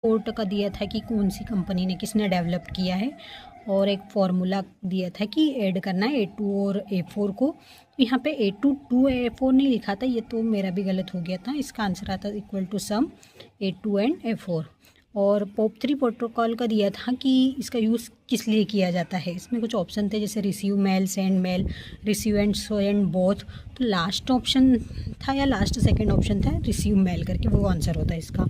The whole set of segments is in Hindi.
पोर्ट का दिया था कि कौन सी कंपनी ने किसने डेवलप किया है, और एक फॉर्मूला दिया था कि ऐड करना है A2 और A4 को। यहाँ पे A2 2 A4 नहीं लिखा था, ये तो मेरा भी गलत हो गया था। इसका आंसर आता equal to some A2 and A4। और POP3 प्रोटोकॉल का दिया था कि इसका यूज़ किस लिए किया जाता है। इसमें कुछ ऑप्शन थे जैसे receive mail, send mail, receive and send both. तो लास्ट ऑप्शन था या लास्ट सेकंड ऑप्शन था रिसीव मेल करके, वो आंसर होता है इसका।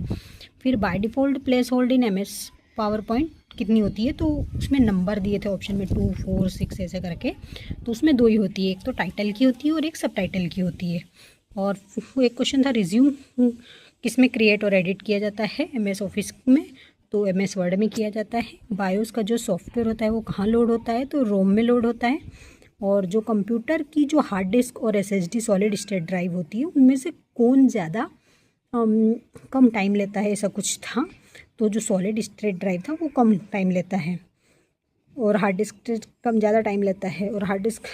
फिर by default place hold in MS PowerPoint कितनी होती है, तो उसमें नंबर दिए थे ऑप्शन में 2, 4, 6 ऐसे करके। तो उसमें 2 ही होती है, एक तो टाइटल की होती है और एक सब टाइटल की होती है। और एक क्वेश्चन था रिज्यूम किस में क्रिएट और एडिट किया जाता है, MS ऑफिस में, तो MS वर्ड में किया जाता है। बायोस का जो सॉफ्टवेयर होता है वो कहाँ लोड होता है, तो रोम में लोड होता है। और जो कंप्यूटर की जो हार्ड डिस्क और SSD सॉलिड स्टेट ड्राइव होती है उनमें से कौन ज़्यादा कम टाइम लेता है, ऐसा कुछ था। तो जो सॉलिड स्टेट ड्राइव था वो कम टाइम लेता है और हार्ड डिस्क कम ज़्यादा टाइम लेता है। और hard disk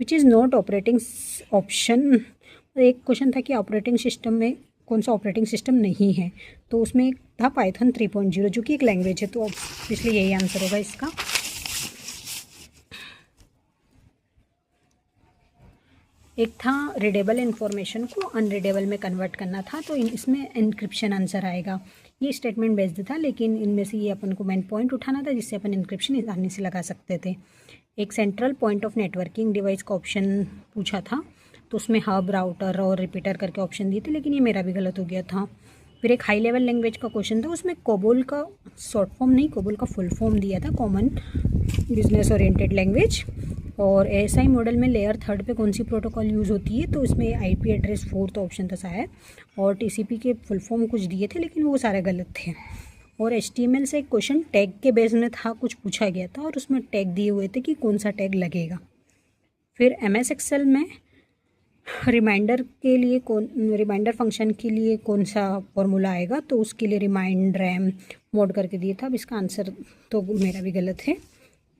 which is not operating option. एक क्वेश्चन था कि ऑपरेटिंग सिस्टम में कौन सा ऑपरेटिंग सिस्टम नहीं है, तो उसमें एक था पाइथन 3.0 जो कि एक लैंग्वेज है, तो इसलिए यही आंसर होगा इसका। एक था रीडेबल इन्फॉर्मेशन को अनरीडेबल में कन्वर्ट करना था, तो इसमें इनक्रिप्शन आंसर आएगा। ये स्टेटमेंट बेस्ड था, लेकिन इनमें से ये अपन को मेन पॉइंट उठाना था जिससे अपन इनक्रिप्शन आसानी से लगा सकते थे। एक central point of networking device का ऑप्शन पूछा था, तो उसमें हब, राउटर और रिपीटर करके ऑप्शन दिए थे, लेकिन ये मेरा भी गलत हो गया था। फिर एक हाई लेवल लैंग्वेज का क्वेश्चन था, उसमें कोबोल का शॉर्ट फॉर्म नहीं, कोबोल का फुल फॉर्म दिया था, कॉमन बिजनेस ओरिएंटेड लैंग्वेज। और ASI मॉडल में लेयर 3 पे कौन सी प्रोटोकॉल यूज़ होती है, तो इसमें IP एड्रेस 4 ऑप्शन था शायद। और TCP के फुल फॉर्म कुछ दिए थे, लेकिन वो सारे गलत थे। और HTML से एक क्वेश्चन टैग के बेस में था, कुछ पूछा गया था और उसमें टैग दिए हुए थे कि कौन सा टैग लगेगा। फिर MS Excel में रिमाइंडर के लिए रिमाइंडर फंक्शन के लिए कौन सा फॉर्मूला आएगा, तो उसके लिए रिमाइंड रैम मोड करके दिया था। अब इसका आंसर तो मेरा भी गलत है।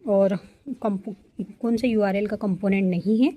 और कौन से URL का कंपोनेंट नहीं है,